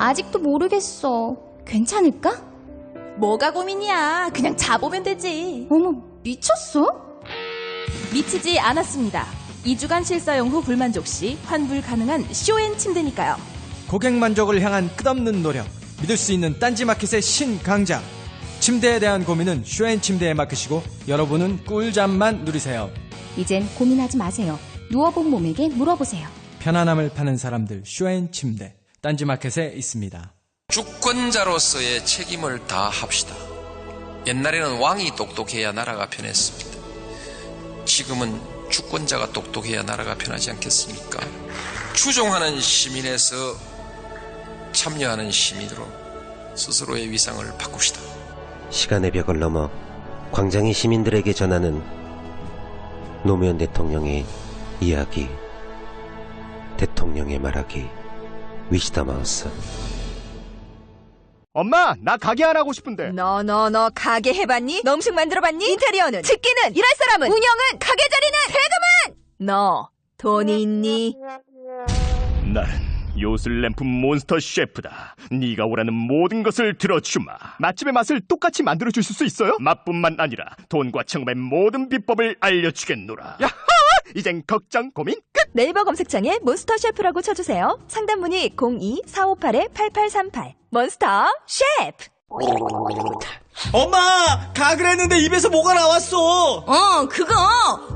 아직도 모르겠어. 괜찮을까? 뭐가 고민이야. 그냥 자보면 되지. 어머, 미쳤어? 미치지 않았습니다. 2주간 실사용 후 불만족 시 환불 가능한 쇼앤 침대니까요. 고객 만족을 향한 끝없는 노력, 믿을 수 있는 딴지마켓의 신강자. 침대에 대한 고민은 쇼앤침대에 맡기시고 여러분은 꿀잠만 누리세요. 이젠 고민하지 마세요. 누워본 몸에게 물어보세요. 편안함을 파는 사람들 쇼앤침대, 딴지마켓에 있습니다. 주권자로서의 책임을 다합시다. 옛날에는 왕이 똑똑해야 나라가 편했습니다. 지금은 주권자가 똑똑해야 나라가 편하지 않겠습니까? 추종하는 시민에서 참여하는 시민으로 스스로의 위상을 바꿉시다. 시간의 벽을 넘어 광장이 시민들에게 전하는 노무현 대통령의 이야기, 대통령의 말하기, 위시다 마우스. 엄마, 나 가게 안 하고 싶은데. 너 가게 해봤니? 음식 만들어봤니? 인테리어는? 집기는? 일할 사람은? 운영은? 가게 자리는? 세금은? 너 돈이 있니? 나는 요술램프 몬스터 셰프다. 네가 원하는 모든 것을 들어주마. 맛집의 맛을 똑같이 만들어주실 수 있어요? 맛뿐만 아니라 돈과 청음의 모든 비법을 알려주겠노라. 야하! 이젠 걱정 고민 끝! 네이버 검색창에 몬스터 셰프라고 쳐주세요. 상담 문의 02-458-8838. 몬스터 셰프! 엄마! 가글 했는데 입에서 뭐가 나왔어! 그거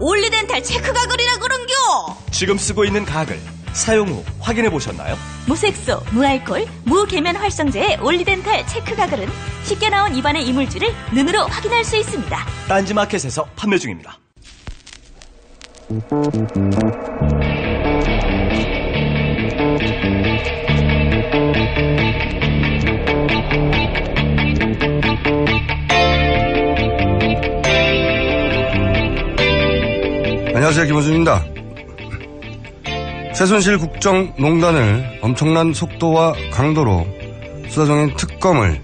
올리덴탈 체크 가글이라 그런겨. 지금 쓰고 있는 가글 사용 후 확인해 보셨나요? 무색소, 무알콜, 무계면 활성제의 올리덴탈 체크 가글은 쉽게 나온 입안의 이물질을 눈으로 확인할 수 있습니다. 딴지마켓에서 판매 중입니다. 안녕하세요, 김호준입니다. 최순실 국정농단을 엄청난 속도와 강도로 수사 중인 특검을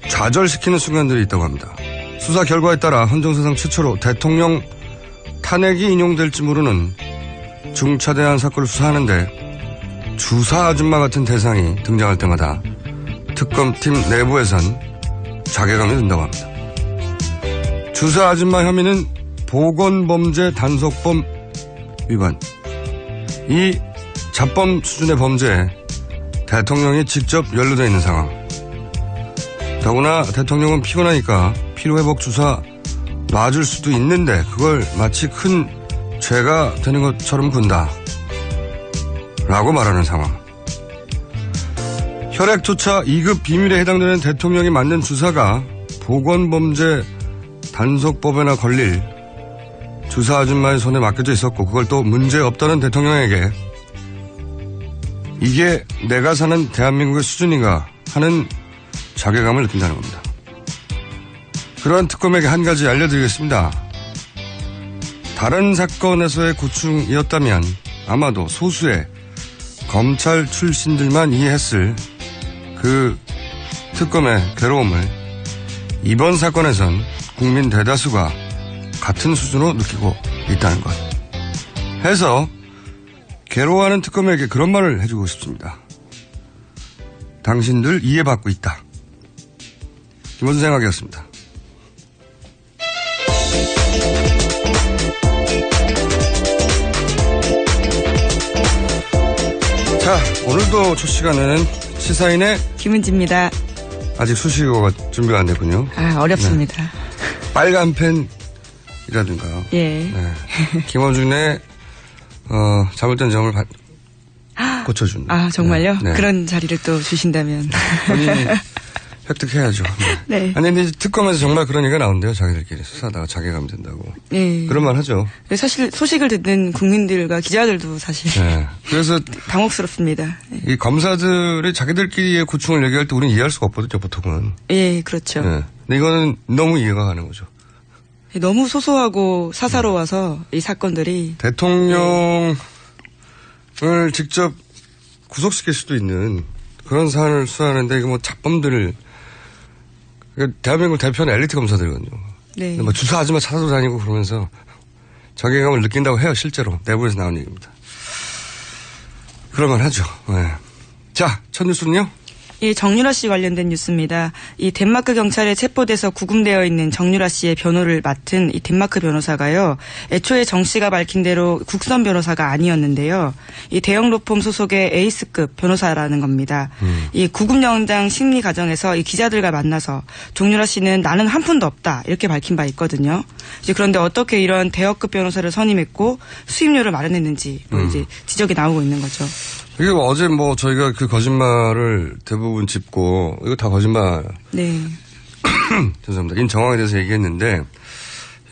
좌절시키는 순간들이 있다고 합니다. 수사 결과에 따라 헌정사상 최초로 대통령 탄핵이 인용될지 모르는 중차대한 사건을 수사하는데 주사 아줌마 같은 대상이 등장할 때마다 특검팀 내부에선 자괴감이 든다고 합니다. 주사 아줌마 혐의는 보건범죄 단속범 위반. 이 잡범 수준의 범죄에 대통령이 직접 연루되어 있는 상황. 더구나 대통령은 피곤하니까 피로회복 주사 놔줄 수도 있는데 그걸 마치 큰 죄가 되는 것처럼 군다 라고 말하는 상황. 혈액조차 2급 비밀에 해당되는 대통령이 맞는 주사가 보건범죄 단속법에나 걸릴 주사 아줌마의 손에 맡겨져 있었고 그걸 또 문제없다는 대통령에게 이게 내가 사는 대한민국의 수준인가 하는 자괴감을 느낀다는 겁니다. 그러한 특검에게 한 가지 알려드리겠습니다. 다른 사건에서의 고충이었다면 아마도 소수의 검찰 출신들만 이해했을 그 특검의 괴로움을 이번 사건에선 국민 대다수가 같은 수준으로 느끼고 있다는 것. 해서 괴로워하는 특검에게 그런 말을 해주고 싶습니다. 당신들 이해받고 있다. 김원준 생각이었습니다. 자, 오늘도 첫 시간에는 시사인의 김은지입니다. 아직 수식어가 준비가 안 됐군요. 어렵습니다. 네. 빨간 펜이라든가. 예. 네. 김원준의 잘못된 점을 고쳐준다. 정말요? 네. 그런 자리를 또 주신다면. 본인이 획득해야죠. 네. 네. 아니, 근데 특검에서 정말 그런 얘기가 나온대요. 자기들끼리 수사하다가 자괴감 된다고. 네. 그런 말 하죠. 사실 소식을 듣는 국민들과 기자들도 사실. 네. 그래서. 당혹스럽습니다. 네. 이 검사들이 자기들끼리의 고충을 얘기할 때 우리는 이해할 수가 없거든요, 보통은. 예, 그렇죠. 네. 근데 이거는 너무 이해가 가는 거죠. 너무 소소하고 사사로워서 이 사건들이. 대통령을 직접 구속시킬 수도 있는 그런 사안을 수사하는데 이거 뭐 잡범들을 대한민국 대표는 엘리트 검사들이거든요. 네. 뭐 주사 아줌마 찾아다니고 그러면서 자괴감을 느낀다고 해요. 실제로 내부에서 나온 얘기입니다. 그럴만 하죠. 네. 자, 첫 뉴스는요? 예, 정유라 씨 관련된 뉴스입니다. 이 덴마크 경찰에 체포돼서 구금되어 있는 정유라 씨의 변호를 맡은 이 덴마크 변호사가요. 애초에 정 씨가 밝힌 대로 국선 변호사가 아니었는데요. 이 대형 로펌 소속의 에이스급 변호사라는 겁니다. 이 구금영장 심리 과정에서 이 기자들과 만나서 정유라 씨는 나는 한 푼도 없다 이렇게 밝힌 바 있거든요. 이제 그런데 어떻게 이런 대여급 변호사를 선임했고 수임료를 마련했는지 이제 지적이 나오고 있는 거죠. 이게 어제 저희가 그 거짓말을 대부분 짚고 이거 다 거짓말. 네. 죄송합니다. 인 정황에 대해서 얘기했는데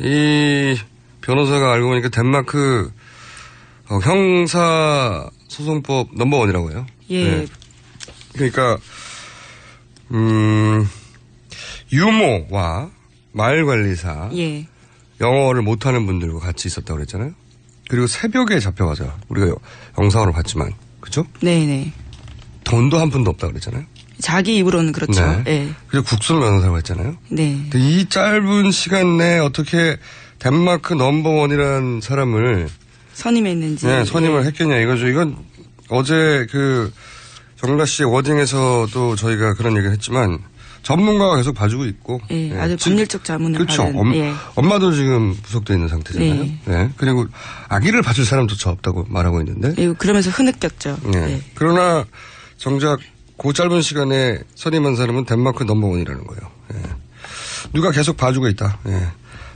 이 변호사가 알고 보니까 덴마크 형사 소송법 넘버원이라고 해요. 예. 네. 그러니까 유모와 마을관리사. 예. 영어를 못하는 분들과 같이 있었다고 그랬잖아요. 그리고 새벽에 잡혀가자. 우리가 영상으로 봤지만. 그죠? 네네. 돈도 한 푼도 없다고 그랬잖아요. 자기 입으로는 그렇죠. 네. 네. 그리고 국선 변호사라고 했잖아요. 네. 근데 이 짧은 시간 내에 어떻게 덴마크 넘버원이라는 사람을 선임했는지. 네, 선임을 했겠냐 이거죠. 이건 어제 그 정유라 씨의 워딩에서도 저희가 그런 얘기를 했지만 전문가가 계속 봐주고 있고. 예, 아주 법률적 자문을 그렇죠. 받은. 예. 엄마도 지금 구속돼 있는 상태잖아요. 네. 네. 그리고 아기를 봐줄 사람조차 없다고 말하고 있는데. 예, 그러면서 흐느꼈죠. 네. 예. 그러나 정작 그 짧은 시간에 선임한 사람은 덴마크 넘버원이라는 거예요. 예. 누가 계속 봐주고 있다. 예.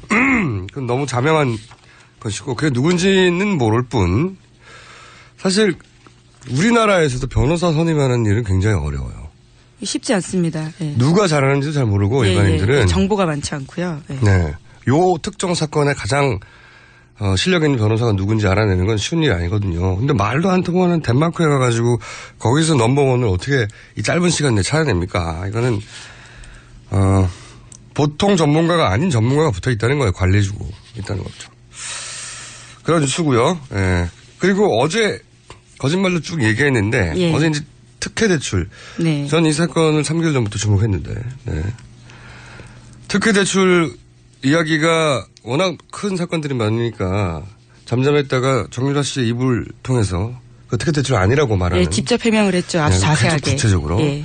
그건 너무 자명한 것이고 그게 누군지는 모를 뿐 사실 우리나라에서도 변호사 선임하는 일은 굉장히 어려워요. 쉽지 않습니다. 예. 누가 잘하는지도 잘 모르고 일반인들은. 정보가 많지 않고요. 예. 네. 요 특정 사건에 가장 실력 있는 변호사가 누군지 알아내는 건 쉬운 일이 아니거든요. 근데 말도 안 통하는 덴마크에 가가지고 거기서 넘버원을 어떻게 이 짧은 시간 내에 찾아냅니까? 이거는 보통 전문가가 아닌 전문가가 붙어 있다는 거예요. 관리해주고 있다는 거죠. 그런 뉴스고요. 예. 그리고 어제 거짓말로 쭉 얘기했는데 예. 어제 이제 특혜 대출. 네. 전 이 사건을 3개월 전부터 주목했는데. 네. 특혜 대출 이야기가 워낙 큰 사건들이 많으니까 잠잠했다가 정유라 씨의 입을 통해서 그 특혜 대출 아니라고 말하는. 예, 직접 해명을 했죠. 아주 자세하게. 구체적으로. 예.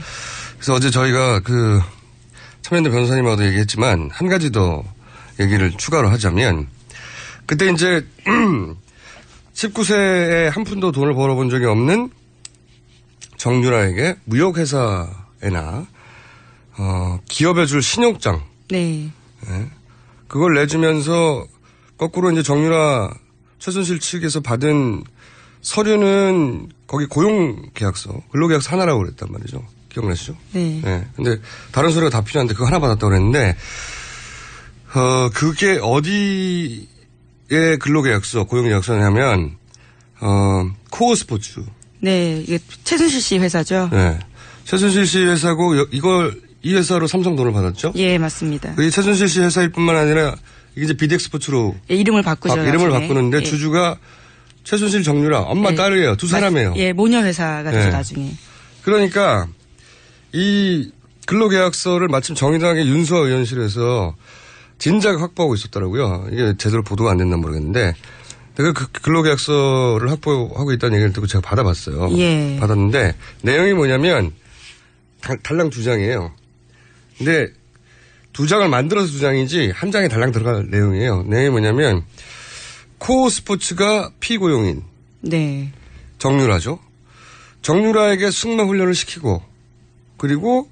그래서 어제 저희가 그 참여연대 변호사님하고도 얘기했지만 한 가지 더 얘기를 추가로 하자면 그때 이제 19세에 한 푼도 돈을 벌어본 적이 없는 정유라에게 무역회사에나 기업에 줄 신용장. 네. 네. 그걸 내주면서 거꾸로 이제 정유라 최순실 측에서 받은 서류는 거기 고용계약서, 근로계약서 하나라고 그랬단 말이죠. 기억나시죠? 네. 네. 근데 다른 서류가 다 필요한데 그거 하나 받았다고 그랬는데 그게 어디에 근로계약서, 고용계약서냐면 코어 스포츠. 네, 이게 최순실 씨 회사죠. 네. 최순실 씨 회사고 이 회사로 삼성 돈을 받았죠? 예, 맞습니다. 이 최순실 씨 회사일 뿐만 아니라 이게 이제 비덱스포츠로 예, 이름을 바꾸죠. 이름을 나중에. 바꾸는데 예. 주주가 최순실 정유라 엄마 예. 딸이에요. 두 사람이에요. 예, 모녀 회사가 되죠, 예. 나중에. 그러니까 이 근로계약서를 마침 정의당의 윤수아 의원실에서 진작 확보하고 있었더라고요. 이게 제대로 보도가 안 됐나 모르겠는데 내가 그 근로계약서를 확보하고 있다는 얘기를 듣고 제가 받아봤어요. 예. 받았는데 내용이 뭐냐면 달랑 2장이에요. 근데 2장을 만들어서 2장이지 한 장에 달랑 들어갈 내용이에요. 내용이 뭐냐면 코어 스포츠가 피고용인 네. 정유라죠. 정유라에게 승마 훈련을 시키고 그리고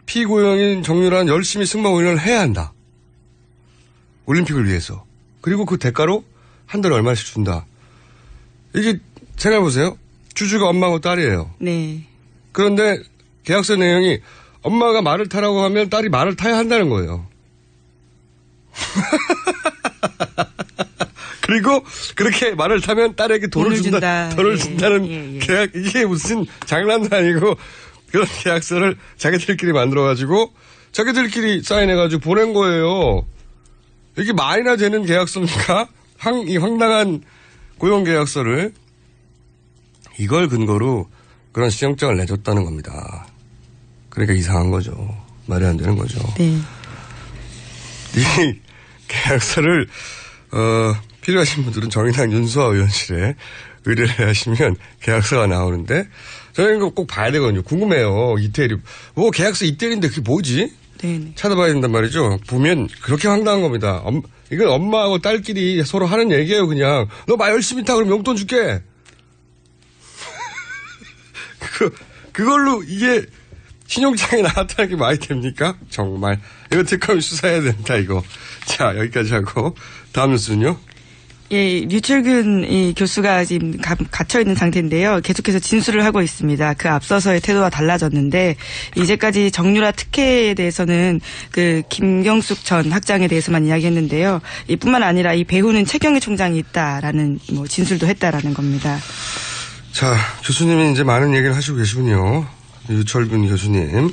피고용인 정유라는 열심히 승마 훈련을 해야 한다. 올림픽을 위해서. 그리고 그 대가로 한 달에 얼마씩 준다. 이게 생각해보세요. 주주가 엄마하고 딸이에요. 네. 그런데 계약서 내용이 엄마가 말을 타라고 하면 딸이 말을 타야 한다는 거예요. 그리고 그렇게 말을 타면 딸에게 돈을 준다. 돈을 준다는 계약, 이게 무슨 장난도 아니고 그런 계약서를 자기들끼리 만들어가지고 자기들끼리 사인해가지고 보낸 거예요. 이게 말이나 되는 계약서입니까? 이 황당한 고용계약서를 이걸 근거로 그런 신용장을 내줬다는 겁니다. 그러니까 이상한 거죠. 말이 안 되는 거죠. 네. 이 계약서를 필요하신 분들은 정의당 윤수아 의원실에 의뢰를 하시면 계약서가 나오는데 저는 이거 꼭 봐야 되거든요. 궁금해요. 이태리. 뭐 계약서 이태리인데 그게 뭐지? 네네. 찾아봐야 된단 말이죠. 보면 그렇게 황당한 겁니다. 이건 엄마하고 딸끼리 서로 하는 얘기예요. 그냥 너 말 열심히 타 그럼 용돈 줄게. 그걸로 이게 신용장에 나왔다는 게 말이 됩니까? 정말 이거 특검이 수사해야 된다 이거. 자 여기까지 하고 다음 뉴스는요. 예, 류철균 이 교수가 지금 갇혀 있는 상태인데요. 계속해서 진술을 하고 있습니다. 그 앞서서의 태도와 달라졌는데 이제까지 정유라 특혜에 대해서는 그 김경숙 전 학장에 대해서만 이야기했는데요. 이뿐만 아니라 이 배후는 최경희 총장이 있다라는 뭐 진술도 했다라는 겁니다. 자, 교수님이 이제 많은 얘기를 하시고 계시군요. 유철균 교수님.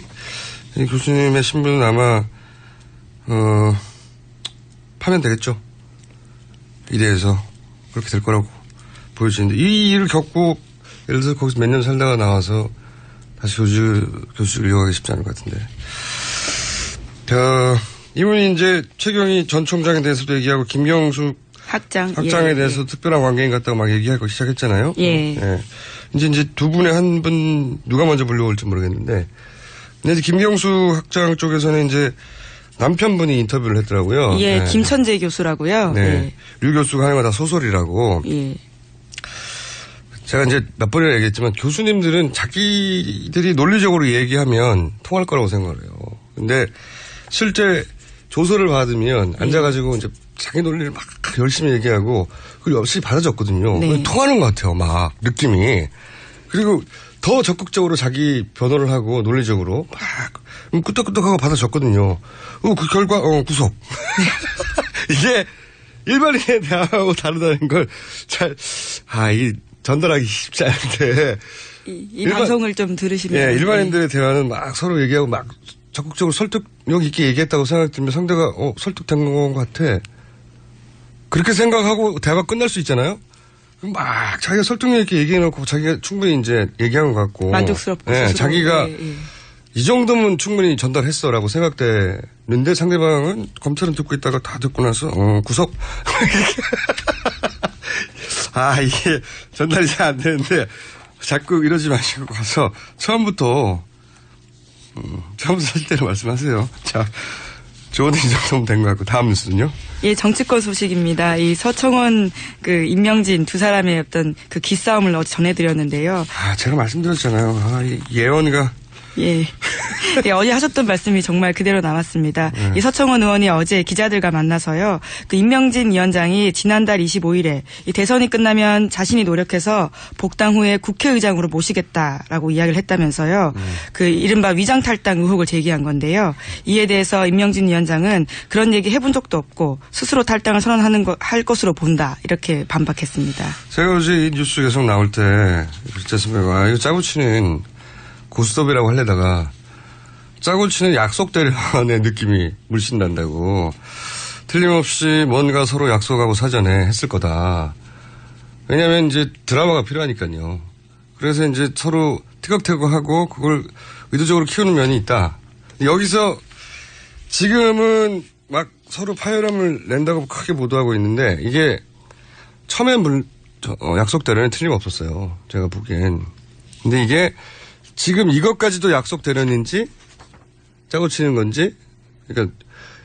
이 교수님의 신분은 아마 파면되겠죠. 이래서 그렇게 될 거라고 보여지는데 이 일을 겪고 예를 들어서 거기서 몇 년 살다가 나와서 다시 교수를 이어가기 쉽지 않을 것 같은데. 이분이 이제 최경희 전 총장에 대해서도 얘기하고 김경숙 학장에 예, 대해서 예. 특별한 관계인 것 같다고 막 얘기하고 시작했잖아요. 예. 예. 이제 두 분의 한 분 누가 먼저 불려올지 모르겠는데, 근데 이제 김경숙 학장 쪽에서는 이제 남편분이 인터뷰를 했더라고요. 예, 네. 김천재 교수라고요. 네. 예. 류 교수가 하는 거 다 소설이라고. 예. 제가 이제 몇 번이나 얘기했지만 교수님들은 자기들이 논리적으로 얘기하면 통할 거라고 생각을 해요. 근데 실제 조서를 받으면 앉아가지고 이제 자기 논리를 막 열심히 얘기하고 그걸 열심히 받아줬거든요. 네. 통하는 것 같아요. 막 느낌이. 그리고 더 적극적으로 자기 변호를 하고 논리적으로 막 끄떡끄떡하고 받아줬거든요. 그 결과 구속. 이게 일반인의 대화하고 다르다는 걸 이 전달하기 쉽지 않은데. 이 방송을 좀 들으시면. 예, 일반인들의 대화는 막 서로 얘기하고 막 적극적으로 설득력 있게 얘기했다고 생각이 들면 상대가 설득된 것 같아. 그렇게 생각하고 대화가 끝날 수 있잖아요. 막 자기가 설득력 있게 얘기해놓고 자기가 충분히 이제 얘기한 것 같고. 만족스럽고. 예, 자기가 이 정도면 충분히 전달했어라고 생각되는데 상대방은 검찰은 듣고 있다가 다 듣고 나서 구속. 이게 전달이 잘 안 되는데 자꾸 이러지 마시고 가서 처음부터 실대로 말씀하세요. 자, 좋은 이 정도면 된 것 같고 다음 뉴스는요? 예, 정치권 소식입니다. 이 서청원 임명진 두 사람의 어떤 그 기싸움을 어제 전해드렸는데요. 제가 말씀드렸잖아요. 이 예언가. 예. 예, 어제 하셨던 말씀이 정말 그대로 남았습니다. 이 서청원 의원이 어제 기자들과 만나서요. 그 임명진 위원장이 지난달 25일에 이 대선이 끝나면 자신이 노력해서 복당 후에 국회의장으로 모시겠다라고 이야기를 했다면서요. 그 이른바 위장탈당 의혹을 제기한 건데요. 이에 대해서 임명진 위원장은 그런 얘기 해본 적도 없고 스스로 탈당을 할 것으로 본다. 이렇게 반박했습니다. 제가 어제 이 뉴스 계속 나올 때 그랬지 않습니까? 이거 짜고치는 고스톱이라고 하려다가 짜고 치는 약속 대련의 느낌이 물씬 난다고. 틀림없이 뭔가 서로 약속하고 사전에 했을 거다. 왜냐하면 이제 드라마가 필요하니까요. 그래서 이제 서로 티격태격하고 그걸 의도적으로 키우는 면이 있다. 여기서 지금은 막 서로 파열음을 낸다고 크게 보도하고 있는데 이게 처음에 약속 대련은 틀림없었어요. 제가 보기엔. 근데 이게 지금 이것까지도 약속 대련인지 짜고 치는 건지, 그러니까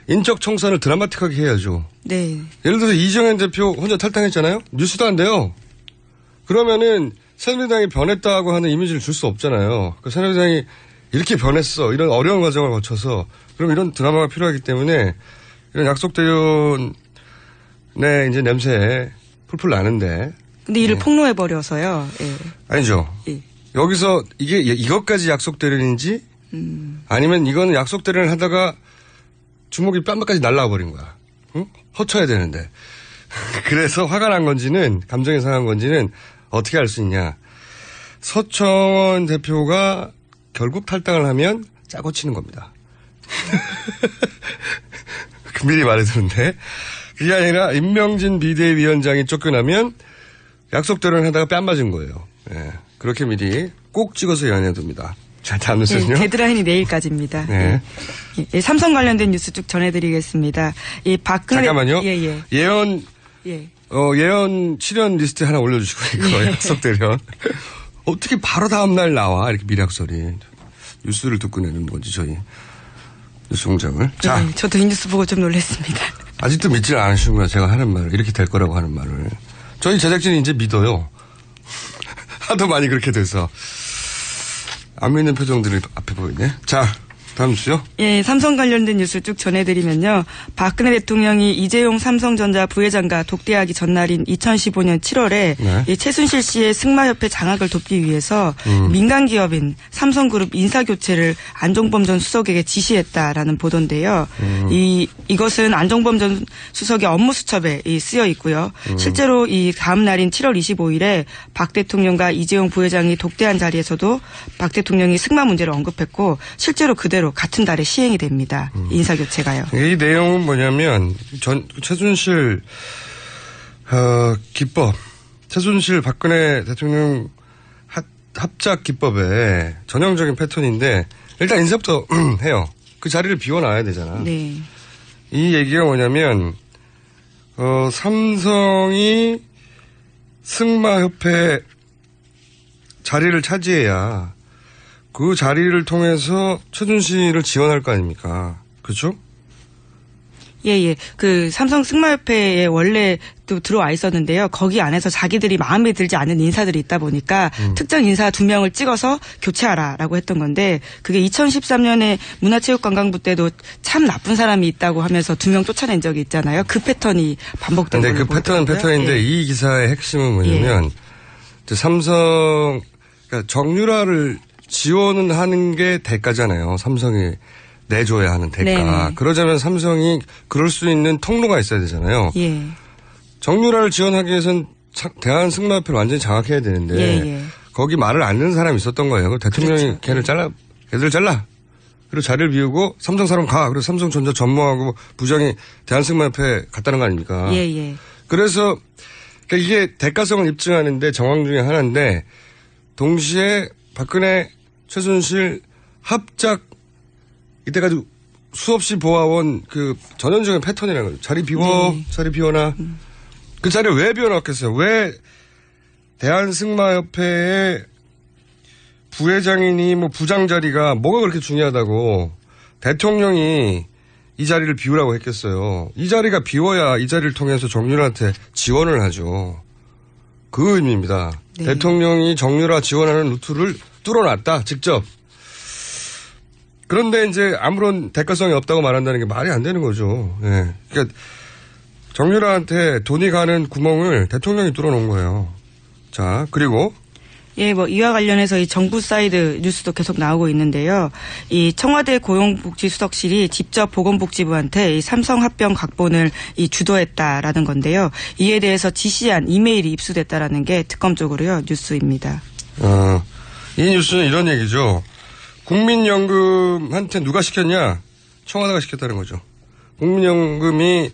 인적 청산을 드라마틱하게 해야죠. 네. 예를 들어서 이정현 대표 혼자 탈당했잖아요. 뉴스도 안 돼요. 그러면은 새누리당이 변했다고 하는 이미지를 줄 수 없잖아요. 그 새누리당이 이렇게 변했어, 이런 어려운 과정을 거쳐서, 그럼 이런 드라마가 필요하기 때문에 이런 약속 대련의 이제 냄새 풀풀 나는데. 근데 이를 폭로해 버려서요. 예. 아니죠. 예. 여기서 이것까지 약속 대련인지 아니면 이거는 약속 대련을 하다가 주먹이 뺨까지 날라와 버린 거야. 응? 허쳐야 되는데. 그래서 화가 난 건지는 감정이 상한 건지는 어떻게 알 수 있냐. 서청원 대표가 결국 탈당을 하면 짜고 치는 겁니다. 미리 말해두는데 그게 아니라 임명진 비대위원장이 쫓겨나면 약속 대련을 하다가 뺨 맞은 거예요. 예. 그렇게 미리 꼭 찍어서 연해둡니다. 자, 다음 뉴스는요? 네, 데드라인이 내일까지입니다. 네. 예, 삼성 관련된 뉴스 쭉 전해드리겠습니다. 이 박근혜. 잠깐만요. 예. 예언 출연 리스트 하나 올려주시고, 이거 약속 대련. 어떻게 바로 다음날 나와, 이렇게 미락설이. 뉴스를 듣고 내는 건지, 저희. 뉴스 공장을. 자. 네, 저도 이 뉴스 보고 좀 놀랐습니다. 아직도 믿질 않으시구나, 제가 하는 말을. 이렇게 될 거라고 하는 말을. 저희 제작진이 이제 믿어요. 하도 많이 그렇게 돼서. 안 믿는 표정들이 앞에 보이네. 자, 다음 뉴스요? 예, 삼성 관련된 뉴스 쭉 전해드리면요. 박근혜 대통령이 이재용 삼성전자 부회장과 독대하기 전날인 2015년 7월에 네. 이 최순실 씨의 승마협회 장악을 돕기 위해서 민간 기업인 삼성그룹 인사교체를 안종범 전 수석에게 지시했다라는 보도인데요. 이것은 안종범 전 수석의 업무 수첩에 쓰여 있고요. 실제로 이 다음 날인 7월 25일에 박 대통령과 이재용 부회장이 독대한 자리에서도 박 대통령이 승마 문제를 언급했고 실제로 그대로 같은 달에 시행이 됩니다. 인사교체가요. 이 내용은 뭐냐면 최순실 기법, 최순실 박근혜 대통령 합작 기법의 전형적인 패턴인데 일단 인사부터 해요. 그 자리를 비워놔야 되잖아. 네. 이 얘기가 뭐냐면 삼성이 승마협회 자리를 차지해야 그 자리를 통해서 최순실을 지원할 거 아닙니까? 그렇죠? 예. 그 삼성 승마협회에 원래 또 들어와 있었는데요. 거기 안에서 자기들이 마음에 들지 않는 인사들이 있다 보니까 특정 인사 2명을 찍어서 교체하라라고 했던 건데 그게 2013년에 문화체육관광부 때도 참 나쁜 사람이 있다고 하면서 2명 쫓아낸 적이 있잖아요. 그 패턴이 반복된 걸로 그 패턴인데 예. 이 기사의 핵심은 뭐냐면 삼성 그러니까 정유라를 지원은 하는 게 대가잖아요. 삼성이 내줘야 하는 대가. 네네. 그러자면 삼성이 그럴 수 있는 통로가 있어야 되잖아요. 예. 정유라를 지원하기 위해서는 대한승마협회를 완전히 장악해야 되는데 예. 거기 말을 안 듣는 사람이 있었던 거예요. 대통령이 그렇죠. 걔들 잘라. 그리고 자리를 비우고 삼성 사람 가. 그래서 삼성전자 전무하고 부장이 대한승마협회 갔다는 거 아닙니까? 예. 그래서 그러니까 이게 대가성을 입증하는데 정황 중에 하나인데 동시에 박근혜 최순실 합작 이때까지 수없이 보아온 그 전형적인 패턴이라는 거죠. 자리 비워, 네. 자리 비워놔. 그 자리를 왜 비워놨겠어요? 왜 대한승마협회의 부회장이니 뭐 부장 자리가 뭐가 그렇게 중요하다고 대통령이 이 자리를 비우라고 했겠어요. 이 자리가 비워야 이 자리를 통해서 정유라한테 지원을 하죠. 그 의미입니다. 네. 대통령이 정유라 지원하는 루트를 뚫어놨다, 직접. 그런데 이제 아무런 대가성이 없다고 말한다는 게 말이 안 되는 거죠. 예. 그러니까 정유라한테 돈이 가는 구멍을 대통령이 뚫어놓은 거예요. 자, 그리고 예, 이와 관련해서 이 정부 사이드 뉴스도 계속 나오고 있는데요. 이 청와대 고용복지수석실이 직접 보건복지부한테 이 삼성 합병 각본을 주도했다라는 건데요. 이에 대해서 지시한 이메일이 입수됐다라는 게 특검 쪽으로요 뉴스입니다. 이 뉴스는 이런 얘기죠. 국민연금한테 누가 시켰냐? 청와대가 시켰다는 거죠. 국민연금이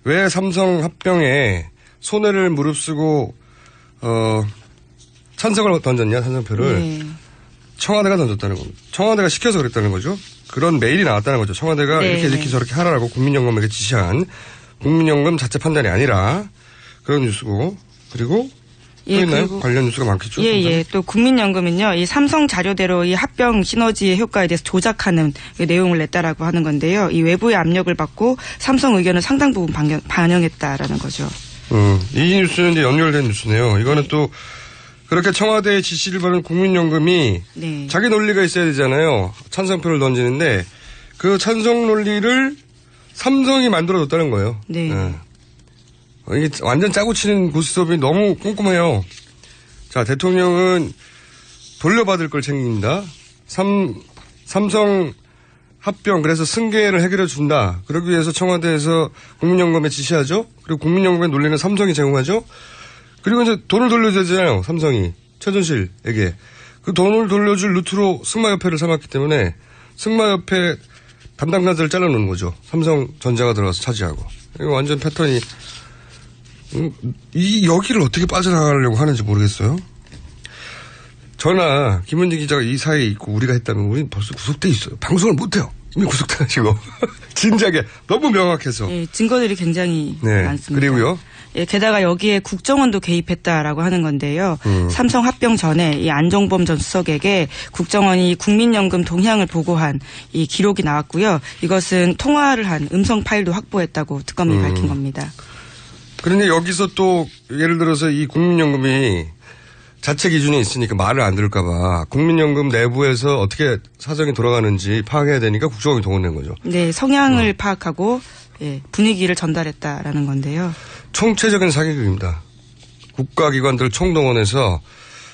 왜 삼성 합병에 손해를 무릅쓰고 찬성을 던졌냐, 찬성표를. 네. 청와대가 던졌다는 겁니다. 청와대가 시켜서 그랬다는 거죠. 그런 메일이 나왔다는 거죠. 청와대가 네. 이렇게 저렇게 하라고 국민연금에게 지시한 국민연금 자체 판단이 아니라 그런 뉴스고. 그리고 또 있나요? 그리고 관련 뉴스가 많겠죠. 예. 또 국민연금은요, 이 삼성 자료대로 이 합병 시너지의 효과에 대해서 조작하는 내용을 냈다라고 하는 건데요. 이 외부의 압력을 받고 삼성 의견을 상당 부분 반영했다라는 거죠. 이 뉴스는 이제 연결된 뉴스네요. 이거는 또 그렇게 청와대의 지시를 받은 국민연금이 네. 자기 논리가 있어야 되잖아요. 찬성표를 던지는데 그 찬성 논리를 삼성이 만들어줬다는 거예요. 네. 이게 완전 짜고 치는 고스톱이 너무 꼼꼼해요. 자, 대통령은 돌려받을 걸 챙깁니다. 삼성 합병, 그래서 승계를 해결해 준다. 그러기 위해서 청와대에서 국민연금에 지시하죠. 그리고 국민연금의 논리는 삼성이 제공하죠. 그리고 이제 돈을 돌려줘야 되잖아요. 삼성이. 최순실에게. 그 돈을 돌려줄 루트로 승마협회를 삼았기 때문에 승마협회 담당자들을 잘라놓는 거죠. 삼성전자가 들어가서 차지하고. 이거 완전 패턴이 이 여기를 어떻게 빠져나가려고 하는지 모르겠어요. 저나 김은지 기자가 이 사이에 있고 우리가 했다면 우리는 벌써 구속돼 있어요. 방송을 못해요. 이미 구속당하시고 진작에 너무 명확해서. 예, 증거들이 굉장히 많습니다. 그리고요. 예, 게다가 여기에 국정원도 개입했다라고 하는 건데요. 삼성 합병 전에 이 안종범 전 수석에게 국정원이 국민연금 동향을 보고한 이 기록이 나왔고요. 이것은 통화를 한 음성 파일도 확보했다고 특검이 밝힌 겁니다. 그런데 여기서 또 예를 들어서 이 국민연금이 자체 기준이 있으니까 말을 안 들을까봐 국민연금 내부에서 어떻게 사정이 돌아가는지 파악해야 되니까 국정원이 동원된 거죠. 네, 성향을 파악하고 예, 분위기를 전달했다라는 건데요. 총체적인 사기극입니다. 국가기관들을 총동원해서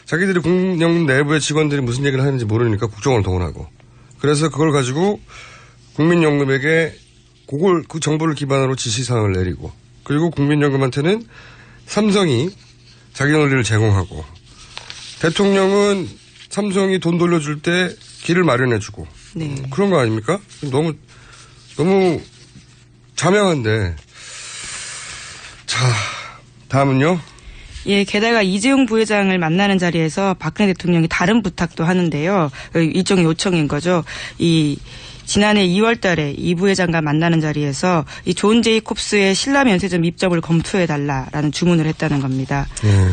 자기들이 국민연금 내부의 직원들이 무슨 얘기를 하는지 모르니까 국정원을 동원하고 그래서 그걸 가지고 국민연금에게 그 정보를 기반으로 지시사항을 내리고 그리고 국민연금한테는 삼성이 자기 논리를 제공하고 대통령은 삼성이 돈 돌려줄 때 길을 마련해주고 그런 거 아닙니까? 너무 자명한데. 자, 다음은요. 예, 게다가 이재용 부회장을 만나는 자리에서 박근혜 대통령이 다른 부탁도 하는데요. 일종의 요청인 거죠. 지난해 2월 달에 이 부회장과 만나는 자리에서 이 존 제이콥스의 신라 면세점 입점을 검토해달라라는 주문을 했다는 겁니다.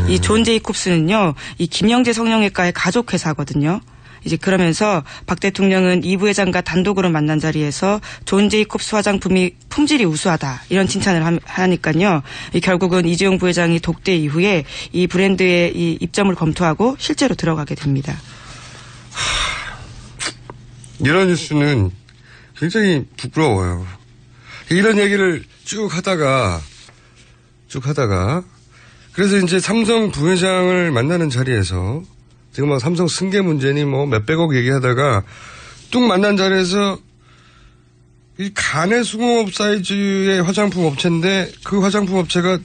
이 존 제이콥스는요, 이 김영재 성형외과의 가족 회사거든요. 이제 그러면서 박 대통령은 이 부회장과 단독으로 만난 자리에서 존 제이콥스 화장품이 품질이 우수하다 이런 칭찬을 하니까요. 결국은 이재용 부회장이 독대 이후에 이 브랜드의 이 입점을 검토하고 실제로 들어가게 됩니다. 이런 뉴스는 굉장히 부끄러워요. 이런 얘기를 쭉 하다가 그래서 이제 삼성 부회장을 만나는 자리에서 지금 막 삼성 승계 문제니 뭐 몇백억 얘기하다가 뚝 만난 자리에서 이 간의 수공업 사이즈의 화장품 업체인데 그 화장품 업체가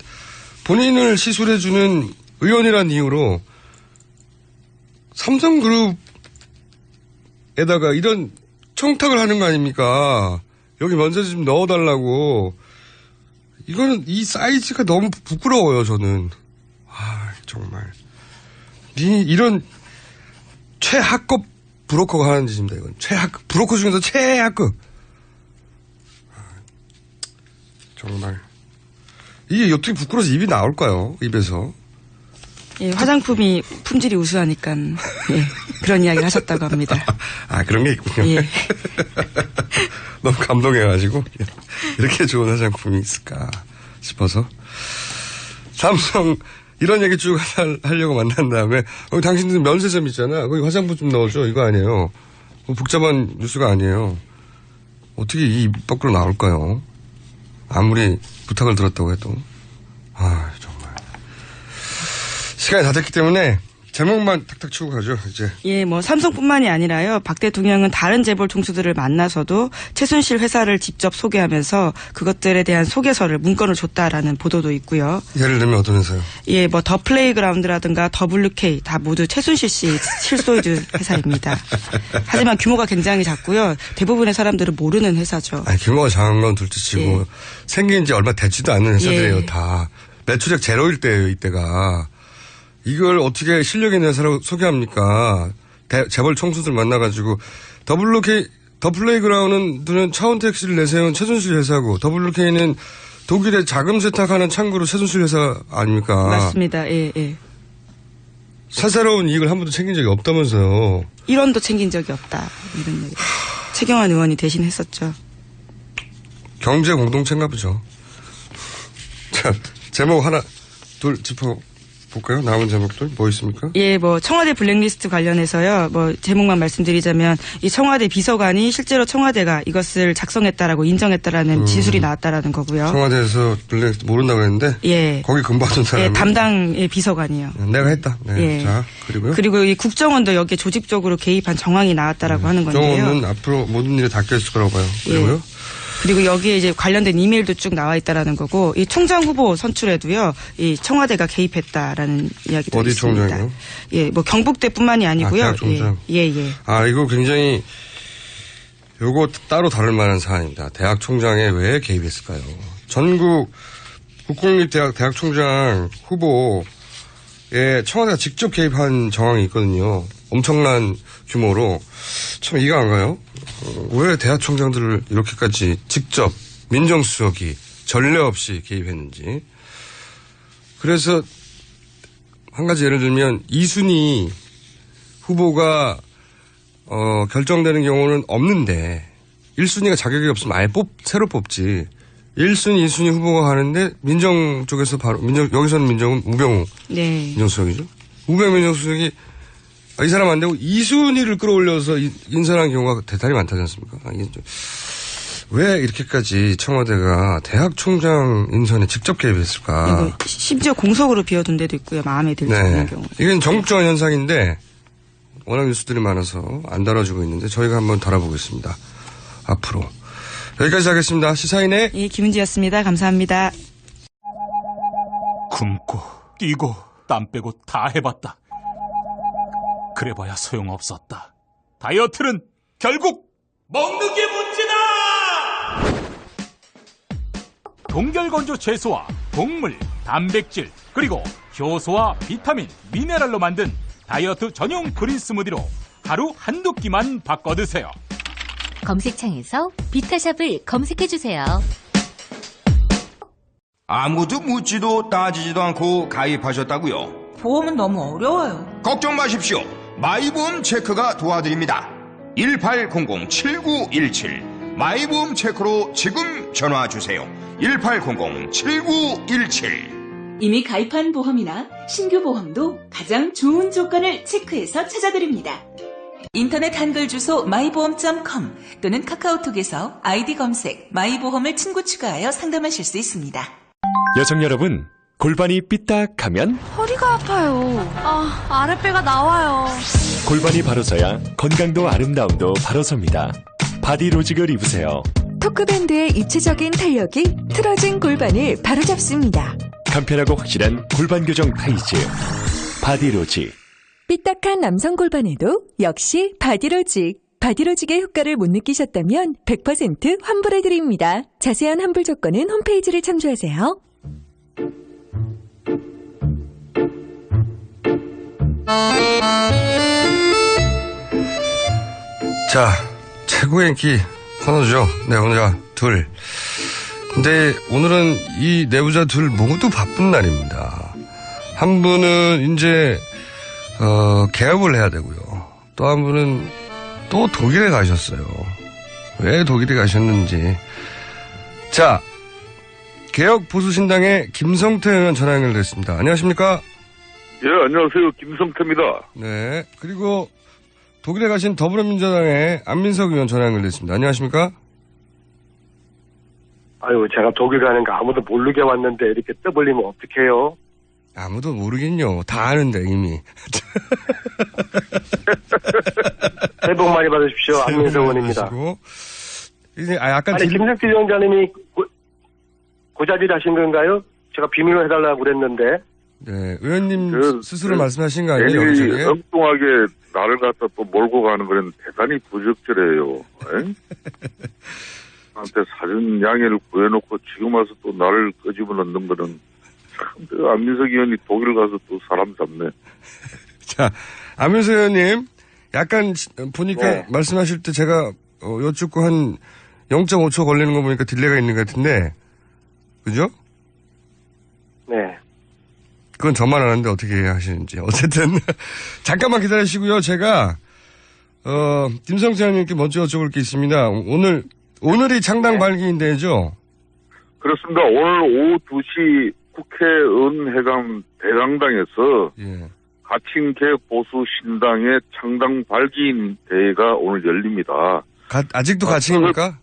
본인을 시술해주는 의원이란 이유로 삼성그룹에다가 이런 청탁을 하는 거 아닙니까? 여기 먼저 좀 넣어달라고. 이거는 이 사이즈가 너무 부끄러워요, 저는. 아, 정말. 이런 최하급 브로커가 하는 짓입니다, 이건. 브로커 중에서 최하급. 정말. 이게 어떻게 부끄러워서 입이 나올까요? 입에서. 예, 화장품이 품질이 우수하니까 예, 그런 이야기를 하셨다고 합니다. 아, 그런 게 있군요. 예. 너무 감동해가지고 이렇게 좋은 화장품이 있을까 싶어서. 삼성 이런 얘기 쭉 하려고 만난 다음에 당신들 면세점 있잖아. 거기 화장품 좀 넣어줘. 이거 아니에요. 복잡한 뉴스가 아니에요. 어떻게 이 밖으로 나올까요? 아무리 부탁을 들었다고 해도. 아, 정말. 시간이 다 됐기 때문에 제목만 탁탁 치고 가죠, 이제. 예, 뭐 삼성뿐만이 아니라요. 박 대통령은 다른 재벌 총수들을 만나서도 최순실 회사를 직접 소개하면서 그것들에 대한 소개서를 문건을 줬다라는 보도도 있고요. 예를 들면 어떤 회사요? 예, 뭐 더 플레이그라운드라든가 WK 다 모두 최순실 씨 실소유주 회사입니다. 하지만 규모가 굉장히 작고요. 대부분의 사람들은 모르는 회사죠. 아니, 규모가 작은 건 둘째치고 예. 생긴 지 얼마 되지도 않는 회사들이에요, 예. 다. 매출액 제로일 때예요, 이때가. 이걸 어떻게 실력 있는 회사라고 소개합니까? 재벌 총수들 만나가지고 더 플레이그라운드는 차은택 씨를 내세운 최순실 회사고 WK는 독일에 자금 세탁하는 창구로 최순실 회사 아닙니까? 맞습니다. 예, 예. 사사로운 이익을 한 번도 챙긴 적이 없다면서요. 1원도 챙긴 적이 없다. 이런 얘기. 최경환 의원이 대신 했었죠. 경제 공동체인가 보죠. 자, 제목 하나 둘 짚어 볼까요? 남은 제목들 뭐 있습니까? 예, 뭐 청와대 블랙리스트 관련해서요. 뭐 제목만 말씀드리자면 이 청와대 비서관이 실제로 청와대가 이것을 작성했다라고 인정했다라는 진술이 나왔다라는 거고요. 청와대에서 블랙리스트 모른다고 했는데 예. 거기 근무하던 사람이 예, 담당 비서관이요. 내가 했다. 네. 예. 자, 그리고요. 그리고 이 국정원도 여기에 조직적으로 개입한 정황이 나왔다라고 하는 건데요. 국정원은 앞으로 모든 일에 닦여 있을 거라고 봐요. 그리고요. 예. 그리고 여기에 이제 관련된 이메일도 쭉 나와 있다라는 거고, 이 총장 후보 선출에도요, 이 청와대가 개입했다라는 이야기도 어디 있습니다. 총장이요? 예, 뭐 경북대뿐만이 아니고요. 대학 총장. 예. 아, 이거 굉장히 요거 따로 다룰 만한 사안입니다. 대학 총장에 왜 개입했을까요? 전국 국공립대학 총장 후보에 청와대가 직접 개입한 정황이 있거든요. 엄청난 규모로 참 이해가 안 가요. 왜 대하총장들을 이렇게까지 직접 민정수석이 전례 없이 개입했는지. 그래서 한 가지 예를 들면 이순희 후보가 결정되는 경우는 없는데 1순위가 자격이 없으면 아예 새로 뽑지. 1순위, 2순위 후보가 가는데 민정 쪽에서 바로 여기서는 민정은 우병우 민정수석이죠. 우병우 민정수석이 이 사람 안 되고 2순위를 끌어올려서 인선한 경우가 대단히 많다지 않습니까? 왜 이렇게까지 청와대가 대학 총장 인선에 직접 개입했을까? 심지어 공석으로 비워둔 데도 있고요. 마음에 들지 않는 경우. 이건 전국적인 현상인데 워낙 뉴스들이 많아서 안 다뤄지고 있는데 저희가 한번 다뤄보겠습니다. 앞으로. 여기까지 하겠습니다. 시사인의 예, 김은지였습니다. 감사합니다. 굶고 뛰고 땀 빼고 다 해봤다. 그래봐야 소용없었다. 다이어트는 결국 먹는 게 문제다! 동결건조 채소와 곡물, 단백질, 그리고 효소와 비타민, 미네랄로 만든 다이어트 전용 그린 스무디로 하루 한두 끼만 바꿔 드세요. 검색창에서 비타샵을 검색해주세요. 아무도 묻지도 따지지도 않고 가입하셨다고요? 보험은 너무 어려워요. 걱정 마십시오. 마이보험 체크가 도와드립니다. 1800-7917 마이보험 체크로 지금 전화주세요. 1800-7917 이미 가입한 보험이나 신규 보험도 가장 좋은 조건을 체크해서 찾아드립니다. 인터넷 한글 주소 마이보험.com 또는 카카오톡에서 아이디 검색 마이보험을 친구 추가하여 상담하실 수 있습니다. 여성 여러분, 골반이 삐딱하면 허리가 아파요. 아랫배가 나와요. 골반이 바로 서야 건강도 아름다움도 바로 섭니다. 바디로직을 입으세요. 토크밴드의 입체적인 탄력이 틀어진 골반을 바로잡습니다. 간편하고 확실한 골반 교정 타이즈 바디로직. 삐딱한 남성 골반에도 역시 바디로직. 바디로직의 효과를 못 느끼셨다면 100% 환불해드립니다. 자세한 환불 조건은 홈페이지를 참조하세요. 자, 최고의 인기 코너죠. 내부자 둘. 근데 오늘은 이 내부자 둘 모두 바쁜 날입니다. 한 분은 이제 개업을 해야 되고요. 또 한 분은 또 독일에 가셨어요. 왜 독일에 가셨는지. 자, 개혁보수신당의 김성태 의원 전화 연결됐습니다. 안녕하십니까? 예, 안녕하세요. 김성태입니다. 네. 그리고 독일에 가신 더불어민주당의 안민석 의원 전화 연결됐습니다. 안녕하십니까? 아유, 제가 독일 가는 거 아무도 모르게 왔는데 이렇게 떠벌리면 어떡해요? 아무도 모르겠요. 다 아는데 이미. 새해 복 많이 받으십시오. 안민석 의원입니다. 아니, 김성태 위원장님이 고자질 하신 건가요? 제가 비밀로 해달라고 그랬는데. 네, 의원님 스스로 말씀하신 거 아니에요? 괜히 엉뚱하게 나를 갖다 또 몰고 가는 건 대단히 부적절해요. 한테 사전 양해를 구해놓고 지금 와서 또 나를 끄집어 넣는 거는 참, 안민석 의원이 독일 가서 또 사람 잡네. 자, 안민석 의원님, 약간 보니까 말씀하실 때 제가 여쭙고 한 0.5초 걸리는 거 보니까 딜레이가 있는 것 같은데, 그죠? 네. 그건 저만 아는데 어떻게 하시는지. 어쨌든, 잠깐만 기다리시고요. 제가, 김성태 의원님께 먼저 여쭤볼 게 있습니다. 오늘이 창당 발기인데죠? 그렇습니다. 오늘 오후 2시 국회의원회관 대강당에서 가칭개혁보수신당의 창당 발기인 대회가 오늘 열립니다. 아직도 가칭입니까?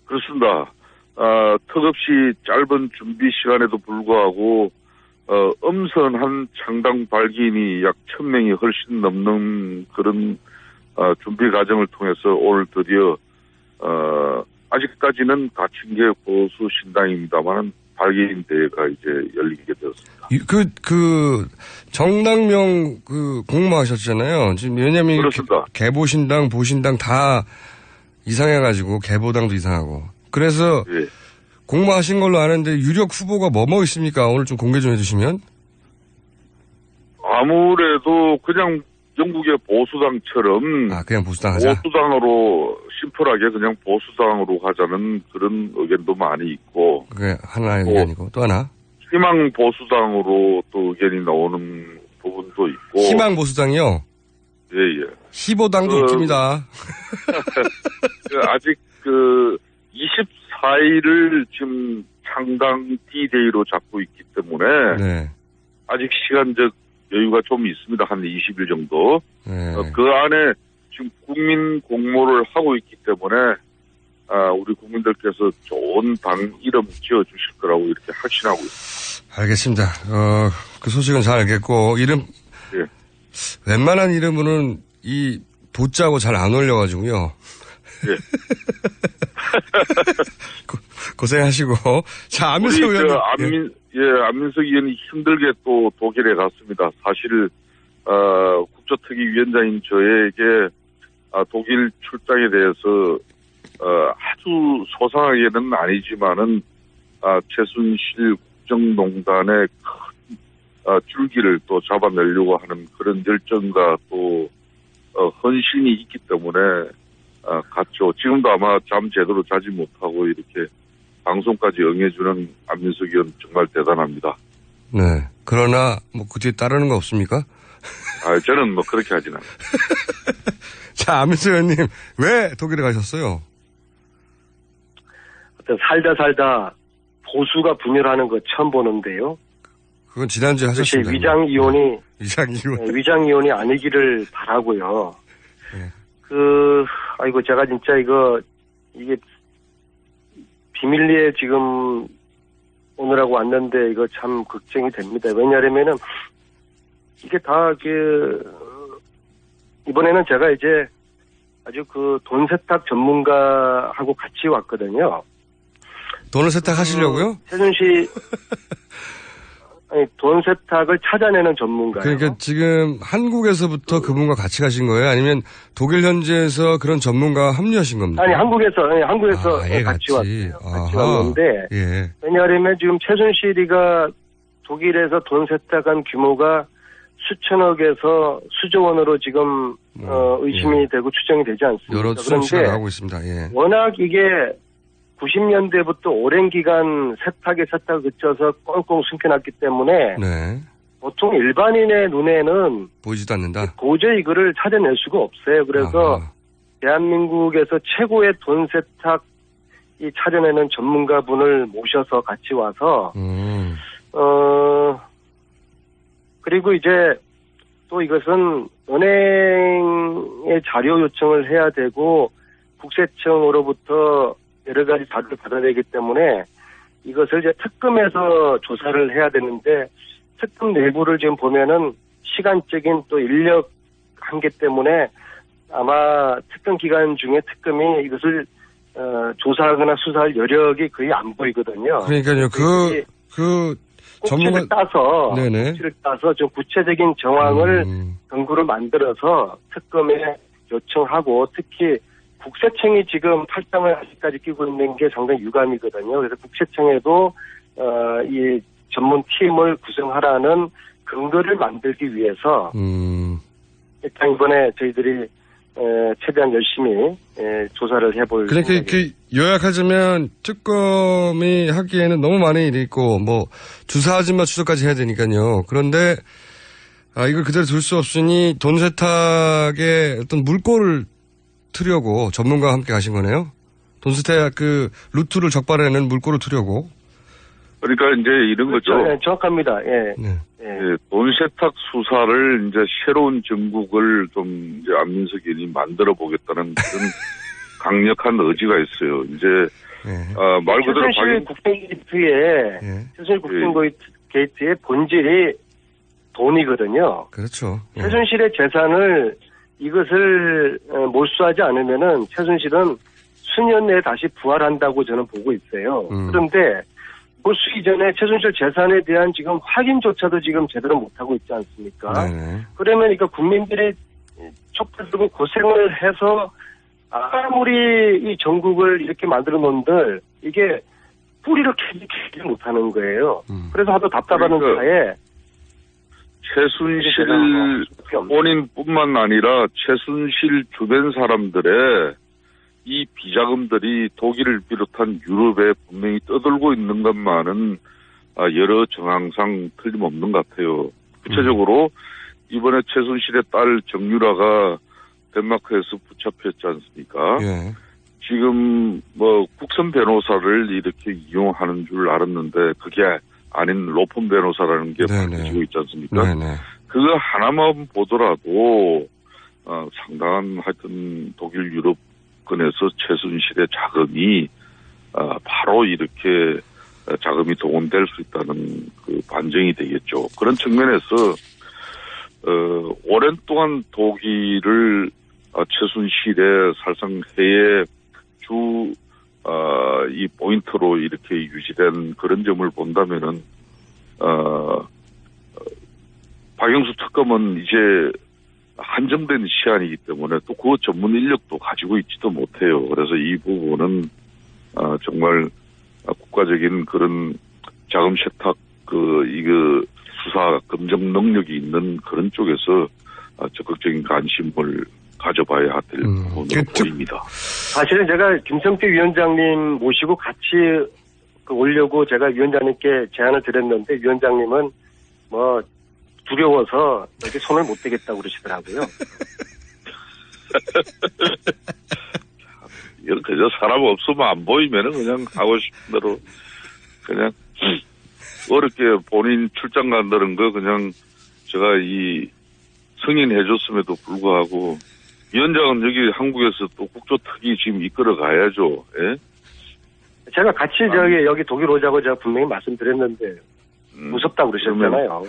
그렇습니다. 턱없이 짧은 준비 시간에도 불구하고 엄선한 창당 발기인이 약 1000명이 훨씬 넘는 그런 준비 과정을 통해서 오늘 드디어 아직까지는 가칭개혁보수신당입니다만 발기인 대회가 이제 열리게 되었습니다. 정당명 공모하셨잖아요. 지금 왜냐면 그렇습니다. 개보신당, 보신당 다 이상해가지고 개보당도 이상하고. 그래서 공모하신 걸로 아는데 유력 후보가 뭐 있습니까? 오늘 좀 공개 좀 해주시면. 아무래도 그냥 영국의 보수당처럼 그냥 보수당 하자. 보수당으로 심플하게 그냥 보수당으로 가자는 그런 의견도 많이 있고. 그게 하나의 의견이고 또 하나. 희망 보수당으로 또 의견이 나오는 부분도 있고. 희망 보수당이요? 예. 희보당도 웃깁니다. 아직 24일을 지금 창당 D-Day로 잡고 있기 때문에. 네. 아직 시간적 여유가 좀 있습니다. 한 20일 정도. 네. 그 안에 지금 국민 공모를 하고 있기 때문에 우리 국민들께서 좋은 당 이름 지어주실 거라고 이렇게 확신하고 있습니다. 알겠습니다. 그 소식은 잘 알겠고 이름 예. 웬만한 이름으로는 이 보자고 잘 안 어울려가지고요. 예. 고생하시고 자 안민석 의원님. 안민석 의원이 힘들게 또 독일에 갔습니다. 사실 국조특위위원장인 저에게 독일 출장에 대해서 아주 소상하게는 아니지만은 최순실 국정농단의 큰 줄기를 또 잡아내려고 하는 그런 열정과 또 헌신이 있기 때문에 갔죠. 지금도 아마 잠 제대로 자지 못하고 이렇게 방송까지 응해주는 안민석 의원 정말 대단합니다. 네. 그러나 그 뒤에 따르는 거 없습니까? 저는 그렇게 하진 않아요. 자, 안민석 의원님 왜 독일에 가셨어요? 살다 보수가 분열하는 거 처음 보는데요. 그건 지난주에 하셨습니다. 위장이혼이 아니기를 바라고요. 네. 제가 진짜 이게 비밀리에 지금 오느라고 왔는데 이거 참 걱정이 됩니다. 왜냐하면은 이게 다 이번에는 제가 이제 아주 돈 세탁 전문가하고 같이 왔거든요. 돈을 세탁하시려고요? 최순실 돈 세탁을 찾아내는 전문가예요. 그러니까 지금 한국에서부터 그분과 같이 가신 거예요? 아니면 독일 현지에서 그런 전문가와 합류하신 겁니까? 아니 한국에서 같이 왔어요. 같이 왔는데 왜냐하면 지금 최순실이가 독일에서 돈 세탁한 규모가 수천억에서 수조 원으로 지금 의심이 되고 추정이 되지 않습니다. 여러 수치가 나오고 있습니다. 워낙 이게 90년대부터 오랜 기간 세탁에 그쳐서 꽁꽁 숨겨놨기 때문에 보통 일반인의 눈에는 보이지도 않는다. 도저히 이거를 찾아낼 수가 없어요. 그래서 대한민국에서 최고의 돈 세탁 찾아내는 전문가분을 모셔서 같이 와서 그리고 이제 또 이것은 은행에 자료 요청을 해야 되고 국세청으로부터 여러 가지 자료를 받아야 되기 때문에 이것을 이제 특검에서 조사를 해야 되는데 특검 내부를 지금 보면은 시간적인 또 인력 한계 때문에 아마 특검 기간 중에 특검이 이것을 조사하거나 수사할 여력이 거의 안 보이거든요. 그러니까요. 꼭지를 따서 좀 구체적인 정황을 근거로 만들어서 특검에 요청하고 특히 국세청이 지금 탈당을 아직까지 끼고 있는 게 상당히 유감이거든요. 그래서 국세청에도 이 전문 팀을 구성하라는 근거를 만들기 위해서 일단 이번에 저희들이 최대한 열심히 조사를 해볼. 그러니까 요약하자면 특검이 하기에는 너무 많은 일이 있고 주사 아줌마 추적까지 해야 되니까요. 그런데 이걸 그대로 둘 수 없으니 돈 세탁의 어떤 물꼬를 트려고 전문가와 함께 가신 거네요. 돈 세탁 루트를 적발해내는 물꼬를 트려고. 그러니까 이제 이런 거죠. 네, 정확합니다. 돈 세탁 수사를 이제 새로운 전국을 좀 이제 안민석 의원이 만들어 보겠다는 그런 강력한 의지가 있어요. 이제 말 그대로 최순실 국정 게이트의 본질이 돈이거든요. 그렇죠. 최순실의 재산을 이것을 몰수하지 않으면은 최순실은 수년 내에 다시 부활한다고 저는 보고 있어요. 그런데 몰수 이전에 최순실 재산에 대한 지금 확인조차도 지금 제대로 못하고 있지 않습니까? 그러면 국민들이 촛불 들고 고생을 해서 아무리 이 전국을 이렇게 만들어 놓은들 이게 뿌리를 캐지 못하는 거예요. 그래서 하도 답답하는 사이에 최순실 본인뿐만 아니라 최순실 주변 사람들의 이 비자금들이 독일을 비롯한 유럽에 분명히 떠들고 있는 것만은 여러 정황상 틀림없는 것 같아요. 구체적으로 이번에 최순실의 딸 정유라가 덴마크에서 붙잡혔지 않습니까? 예. 지금 뭐 국선 변호사를 이렇게 이용하는 줄 알았는데 그게 아닌 로펌 변호사라는 게 밝혀지고 있지 않습니까? 네네. 그거 하나만 보더라도 상당한 하여튼 독일 유럽권에서 최순실의 자금이 바로 이렇게 자금이 동원될 수 있다는 그 반증이 되겠죠. 그런 측면에서 오랜 동안 독일을 최순실의 사실상 해외 이 포인트로 이렇게 유지된 그런 점을 본다면은, 박영수 특검은 이제 한정된 시한이기 때문에 또 그 전문 인력도 가지고 있지도 못해요. 그래서 이 부분은, 정말 국가적인 그런 자금 세탁, 수사 검증 능력이 있는 그런 쪽에서 적극적인 관심을 가져봐야 될 부분으로 보입니다. 사실은 제가 김성태 위원장님 모시고 같이 오려고 제가 위원장님께 제안을 드렸는데 위원장님은 뭐 두려워서 여기 손을 못 대겠다고 그러시더라고요. 이건 그저 사람 없으면 안 보이면은 그냥 하고 싶은 대로 그냥 어렵게 본인 출장 간다는 거 그냥 제가 승인해줬음에도 불구하고 위원장은 여기 한국에서 또 국조특위 지금 이끌어 가야죠. 예? 제가 같이 여기 독일 오자고 제가 분명히 말씀드렸는데 무섭다고 그러셨잖아요.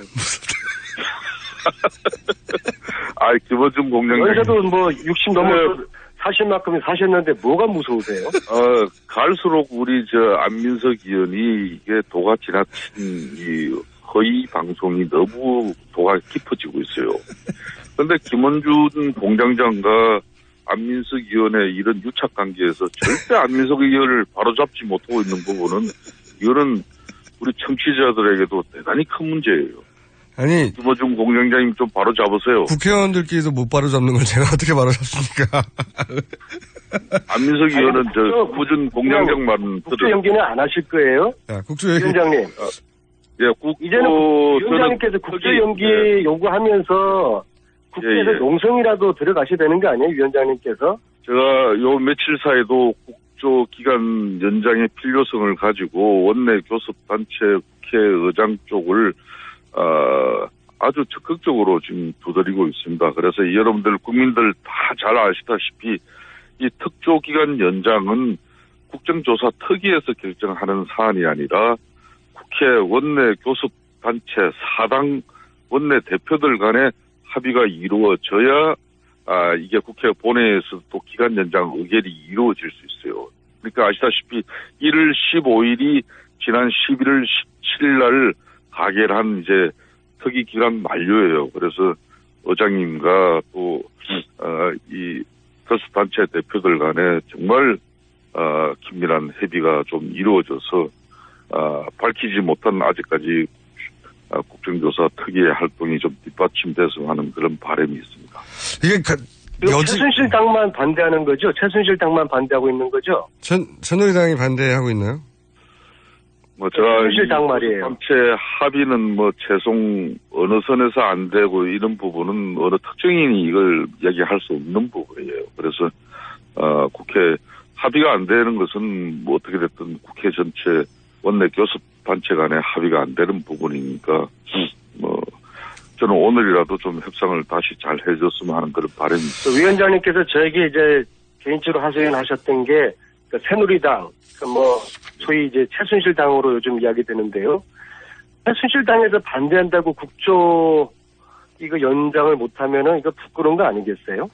김어준 공장장. 여기서도 뭐 60 넘어서 사실 만큼 사셨는데 뭐가 무서우세요? 갈수록 우리 안민석 의원이 이게 도가 지나친 이 허위 방송이 너무 도가 깊어지고 있어요. 그런데 김원준 공장장과 안민석 의원의 이런 유착 관계에서 절대 안민석 의원을 바로잡지 못하고 있는 부분은 이거는 우리 청취자들에게도 대단히 큰 문제예요. 아니 김원준 공장장님 좀 바로잡으세요. 국회의원들끼리도 못 바로잡는 걸 제가 어떻게 바로잡습니까? 안민석 의원은 김원준 공장장 말은 국조 연기는 안 하실 거예요? 위원장님. 이제는 위원장님께서 국조 연기 요구하면서 국회에서 농성이라도 들어가셔야 되는 거 아니에요, 위원장님께서? 제가 요 며칠 사이에도 국조 기간 연장의 필요성을 가지고 원내 교섭단체 국회의장 쪽을 아주 적극적으로 지금 두드리고 있습니다. 그래서 여러분들 국민들 다 잘 아시다시피 이 특조기간 연장은 국정조사 특위에서 결정하는 사안이 아니라 국회 원내 교섭단체 사당 원내 대표들 간의 합의가 이루어져야 이게 국회 본회의에서 또 기간 연장 의결이 이루어질 수 있어요. 그러니까 아시다시피 1월 15일이 지난 11월 17일 날 가결한 이제 특위 기간 만료예요. 그래서 의장님과 또 이 교섭단체 대표들 간에 정말 긴밀한 협의가 좀 이루어져서 밝히지 못한 아직까지 국정조사 특위의 활동이 좀 뒷받침돼서 하는 그런 바람이 있습니다. 이게 최순실 당만 반대하는 거죠? 최순실 당만 반대하고 있는 거죠? 새누리당이 반대하고 있나요? 제가 최순실 당 말이에요. 전체 합의는 최종 어느 선에서 안 되고 이런 부분은 어느 특정인이 이걸 얘기할 수 없는 부분이에요. 그래서 국회 합의가 안 되는 것은 어떻게 됐든 국회 전체 원내 교섭 단체 간의 합의가 안 되는 부분이니까 저는 오늘이라도 좀 협상을 다시 잘 해줬으면 하는 그런 바람이 있습니다. 위원장님께서 저에게 이제 개인적으로 하소연하셨던 게 새누리당, 소위 이제 최순실 당으로 요즘 이야기되는데요. 최순실 당에서 반대한다고 국조 이거 연장을 못하면은 이거 부끄러운 거 아니겠어요?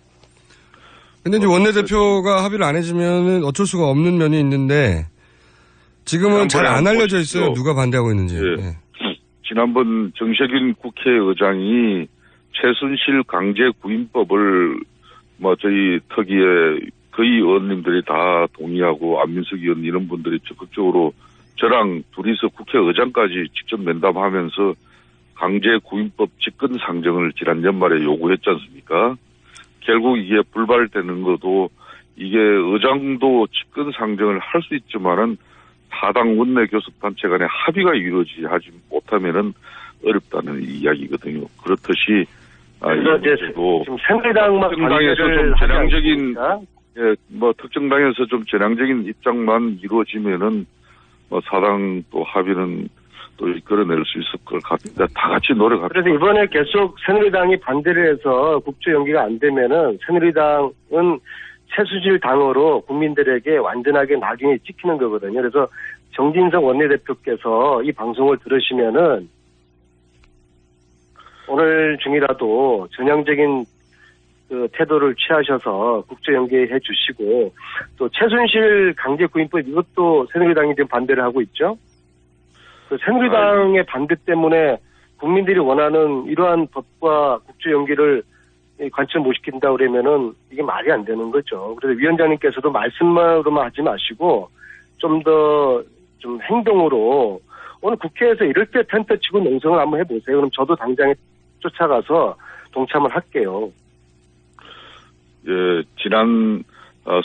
근데 이제 원내대표가 합의를 안 해주면은 어쩔 수가 없는 면이 있는데 지금은 잘 안 알려져 있어요. 누가 반대하고 있는지. 네. 지난번 정세균 국회의장이 최순실 강제 구인법을 저희 특위에 거의 의원님들이 다 동의하고 안민석 의원 이런 분들이 적극적으로 저랑 둘이서 국회의장까지 직접 면담하면서 강제구인법 직권상정을 지난 연말에 요구했지 않습니까? 결국 이게 불발되는 것도 이게 의장도 직권상정을 할 수 있지만은 사당 원내교섭단체 간의 합의가 이루어지지 못하면은 어렵다는 이야기거든요. 그렇듯이 그래서 이제 지금 새누리당만 특정당에서 좀 전향적인 특정당에서 좀 전향적인 입장만 이루어지면은 사당 또 합의는 또 이끌어낼 수 있을 것 같습니다. 다 같이 노력합니다. 그래서 이번에 계속 새누리당이 반대를 해서 국조 연기가 안 되면은 새누리당은 최순실 당으로 국민들에게 완전하게 낙인이 찍히는 거거든요. 그래서 정진석 원내대표께서 이 방송을 들으시면은 오늘 중이라도 전향적인 그 태도를 취하셔서 국조 연기해 주시고 또 최순실 강제구인법 이것도 새누리당이 지금 반대를 하고 있죠. 그 새누리당의 반대 때문에 국민들이 원하는 이러한 법과 국조 연기를 관철 못 시킨다 그러면은 이게 말이 안 되는 거죠. 그래서 위원장님께서도 말씀으로만 하지 마시고 좀 더 좀 행동으로 오늘 국회에서 이럴 때 텐트 치고 농성을 한번 해보세요. 그럼 저도 당장에 쫓아가서 동참을 할게요. 예, 지난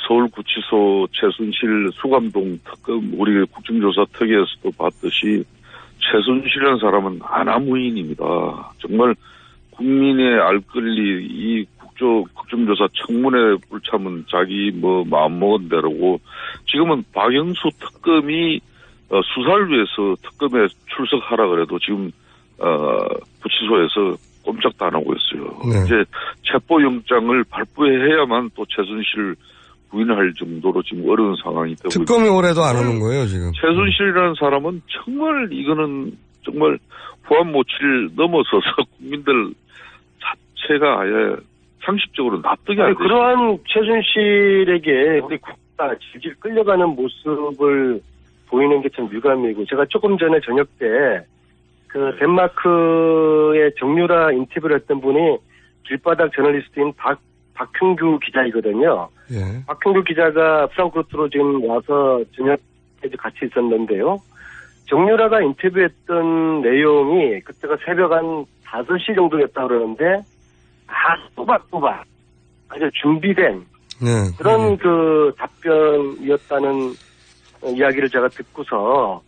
서울구치소 최순실 수감동 특검 우리 국정조사 특위에서도 봤듯이 최순실이라는 사람은 아나무인입니다. 정말 국민의 알 권리 이 국정조사 청문회 불참은 자기 마음먹은 대로고 지금은 박영수 특검이 수사를 위해서 특검에 출석하라 그래도 지금 구치소에서 꼼짝도 안 하고 있어요. 네. 이제 체포영장을 발부해야만 또 최순실 부인할 정도로 지금 어려운 상황이 되고 특검이 올해도 안 오는 거예요 지금. 최순실이라는 사람은 정말 이거는 정말 후한 모치를 넘어서서 국민들 자체가 아예 상식적으로 납득이 안 돼요. 그러한 최순실에게 우리 국가 질질 끌려가는 모습을 보이는 게 참 유감이고 제가 조금 전에 저녁 때 그 덴마크의 정유라 인터뷰를 했던 분이 길바닥 저널리스트인 박형규 기자이거든요. 예. 박형규 기자가 프랑크푸르트로 지금 와서 저녁에 같이 있었는데요. 정유라가 인터뷰했던 내용이 그때가 새벽 한 5시 정도였다 그러는데 또박또박 아주 준비된 그런 그 답변이었다는 이야기를 제가 듣고서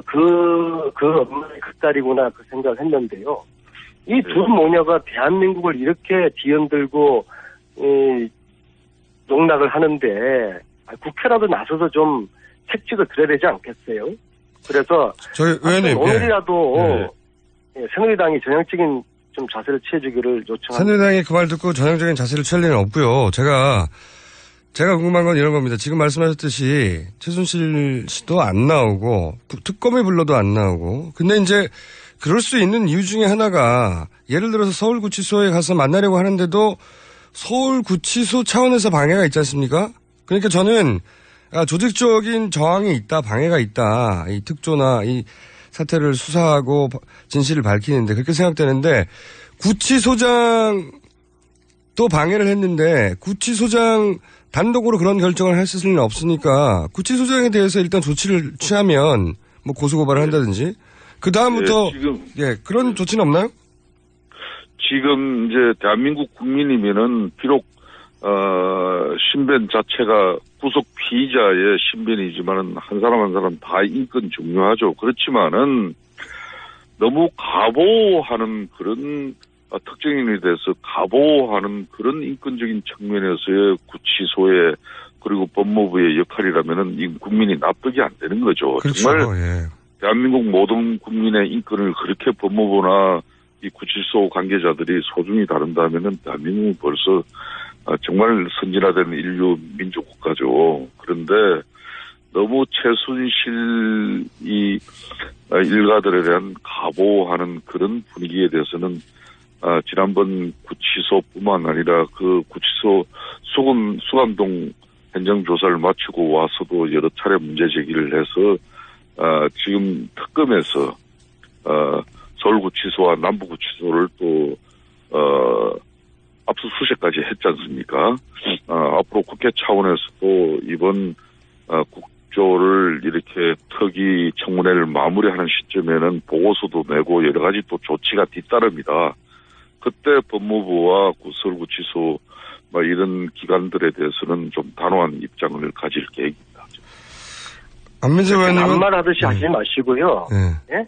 그 엄마의 그 딸이구나 그 생각을 했는데요. 이 두 모녀가 대한민국을 이렇게 뒤흔들고 농락을 하는데 국회라도 나서서 좀 책찍을 들어야 되지 않겠어요? 그래서 저희 의원님 오늘이라도 새누리당이 전향적인 좀 자세를 취해주기를 요청합니다. 새누리당이 그 말 듣고 전향적인 자세를 취할 일은 없고요. 제가 궁금한 건 이런 겁니다. 지금 말씀하셨듯이 최순실 씨도 안 나오고 특검에 불러도 안 나오고 근데 이제 그럴 수 있는 이유 중에 하나가 예를 들어서 서울구치소에 가서 만나려고 하는데도 서울구치소 차원에서 방해가 있지 않습니까? 그러니까 저는 조직적인 저항이 있다, 방해가 있다. 이 특조나 이 사태를 수사하고 진실을 밝히는데 그렇게 생각되는데 구치소장도 방해를 했는데 구치소장 단독으로 그런 결정을 할 수는 없으니까 구치소장에 대해서 일단 조치를 취하면 고소고발을 한다든지 그 다음부터 그런 조치는 없나요? 지금 이제 대한민국 국민이면은 비록 신변 자체가 구속 피의자의 신변이지만은 한 사람 한 사람 다 인권 중요하죠. 그렇지만은 너무 가보하는 그런 특정인에 대해서 가보하는 그런 인권적인 측면에서의 구치소의 그리고 법무부의 역할이라면은 이 국민이 납득이 안 되는 거죠. 그렇죠. 정말 대한민국 모든 국민의 인권을 그렇게 법무부나 이 구치소 관계자들이 소중히 다룬다면은 대한민국은 벌써 정말 선진화된 인류 민족 국가죠. 그런데 너무 최순실 이 일가들에 대한 가보하는 그런 분위기에 대해서는 지난번 구치소뿐만 아니라 그 구치소 수감동 현장 조사를 마치고 와서도 여러 차례 문제 제기를 해서 지금 특검에서 서울구치소와 남부구치소를 또 압수수색까지 했지 않습니까? 앞으로 국회 차원에서도 이번 국조를 이렇게 국조특위 청문회를 마무리하는 시점에는 보고서도 내고 여러 가지 또 조치가 뒤따릅니다. 그때 법무부와 서울구치소 이런 기관들에 대해서는 좀 단호한 입장을 가질 계획입니다. 안민석 의원님은 반말하듯이 하지 마시고요. 네. 예?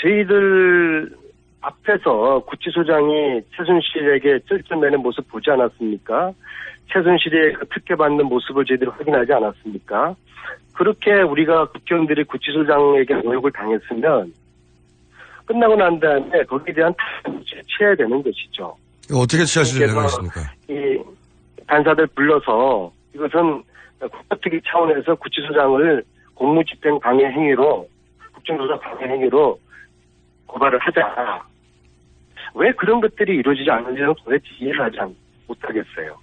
저희들 앞에서 구치소장이 최순실에게 쩔쩔매는 모습 보지 않았습니까? 최순실이 그 특혜받는 모습을 저희들이 확인하지 않았습니까? 그렇게 우리가 국회의원들이 구치소장에게 모욕을 당했으면 끝나고 난 다음에 거기에 대한 탈취를 취해야 되는 것이죠. 어떻게 취하실 생각이십니까? 이 간사들 불러서 이것은 국가특위 차원에서 구치소장을 공무집행 방해 행위로 국정조사 방해 행위로 고발을 하자. 왜 그런 것들이 이루어지지 않는지는 도대체 이해를 하지 못하겠어요.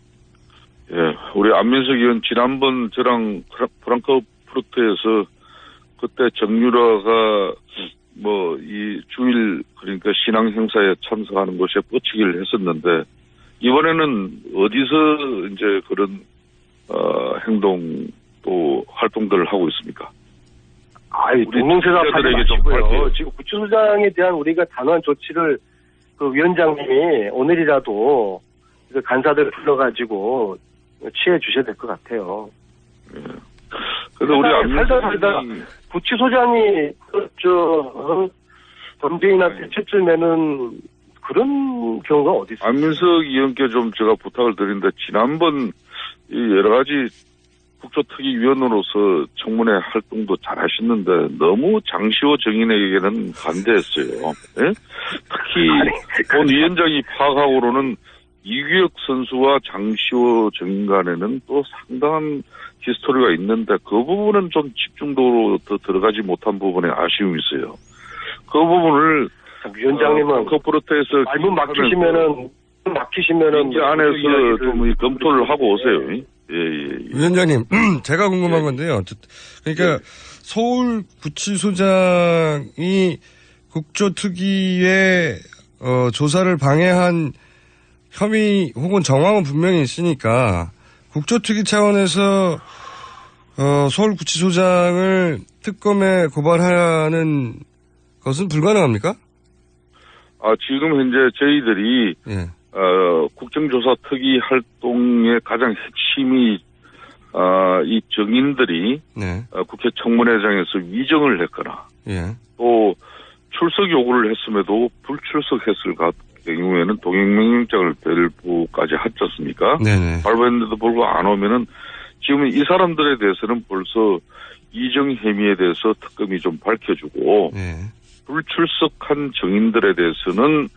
예, 우리 안민석 의원 지난번 저랑 프랑크푸르트에서 그때 정유라가 이 주일 그러니까 신앙 행사에 참석하는 것에 뻗치기를 했었는데 이번에는 어디서 이제 그런 행동 또 활동들을 하고 있습니까? 동문세답하지 마시고요. 지금 구치소장에 대한 우리가 단호한 조치를 그 위원장님이 오늘이라도 그 간사들 불러가지고 취해 주셔야 될 것 같아요. 그래서 우리 살다 구치소장이 범죄인한테 채점에는 그런 경우가 어디 있어요? 안민석 의원께 좀 제가 부탁을 드리는데 지난번 여러 가지 국조특위위원으로서 청문회 활동도 잘하셨는데 너무 장시호 정인에게는 반대했어요. 예? 특히 본 위원장이 파악하고로는 이규혁 선수와 장시호 정인 간에는 또 상당한 히스토리가 있는데 그 부분은 좀 집중도로 더 들어가지 못한 부분에 아쉬움이 있어요. 그 부분을 위원장님은 코퍼레트에서 말문 막히시면은 이 안에서 좀 검토를 하고 오세요. 예. 위원장님, 제가 궁금한 건데요. 그러니까 서울 구치소장이 국조특위의 조사를 방해한 혐의 혹은 정황은 분명히 있으니까 국조특위 차원에서 서울 구치소장을 특검에 고발하는 것은 불가능합니까? 지금 현재 저희들이 국정조사 특위 활동의 가장 핵심이 이 정인들이 국회 청문회장에서 위정을 했거나 또 출석 요구를 했음에도 불출석했을 경우에는 동행명령장을 발부까지 하지 않습니까? 발부했는데도 불구하고 안 오면은 지금 이 사람들에 대해서는 벌써 이정 혐의에 대해서 특검이 좀 밝혀주고 불출석한 정인들에 대해서는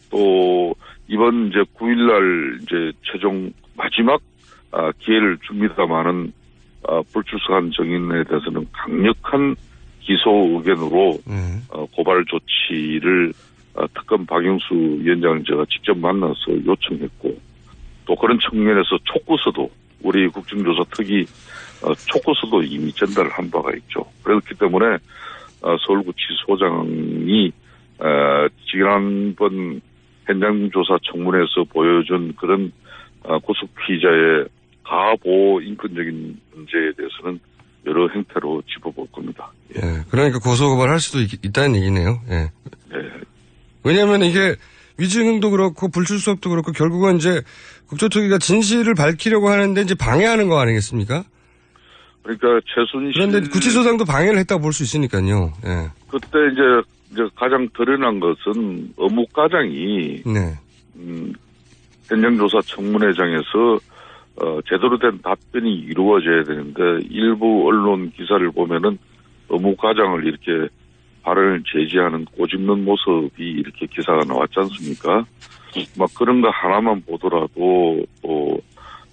또 이번 이제 9일날 이제 최종 마지막 기회를 줍니다마는 불출석한 정인에 대해서는 강력한 기소 의견으로 고발 조치를 특검 박영수 위원장을 제가 직접 만나서 요청했고 또 그런 측면에서 촉구서도 우리 국정조사 특위 촉구서도 이미 전달을 한 바가 있죠. 그렇기 때문에 서울구치소장이 지난번 현장조사 청문회에서 보여준 그런 구속 피의자의 가보호 인권적인 문제에 대해서는 여러 행태로 짚어볼 겁니다. 그러니까 고소고발할 수도 있다는 얘기네요. 왜냐하면 이게 위증도 그렇고 불출석도 그렇고 결국은 이제 국조특위가 진실을 밝히려고 하는데 이제 방해하는 거 아니겠습니까? 그러니까 최순실 그런데 구치소장도 방해를 했다고 볼 수 있으니까요. 그때 이제 가장 드러난 것은 어묵과장이 현장조사 청문회장에서 제대로 된 답변이 이루어져야 되는데 일부 언론 기사를 보면은 어묵과장을 이렇게 발언을 제지하는 꼬집는 모습이 이렇게 기사가 나왔지 않습니까? 막 그런 거 하나만 보더라도 또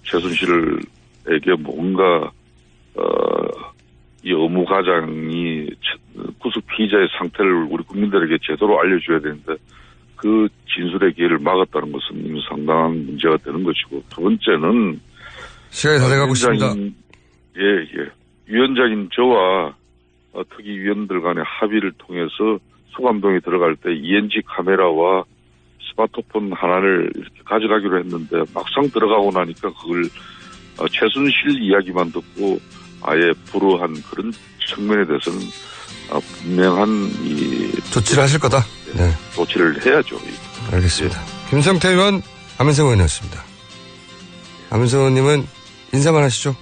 최순실에게 뭔가 이 어묵과장이 구속 피의자의 상태를 우리 국민들에게 제대로 알려줘야 되는데 그 진술의 기회를 막았다는 것은 이미 상당한 문제가 되는 것이고 두 번째는 시간이 다 돼가고 있습니다. 위원장인 저와 특위위원들 간의 합의를 통해서 소감동에 들어갈 때 ENG 카메라와 스마트폰 하나를 이렇게 가져가기로 했는데 막상 들어가고 나니까 그걸 최순실 이야기만 듣고 아예 불허한 그런 측면에 대해서는 분명한 조치를 하실 거다. 네. 조치를 해야죠. 알겠습니다. 김성태 의원, 안민석 의원이었습니다. 안민석 의원님은 인사만 하시죠.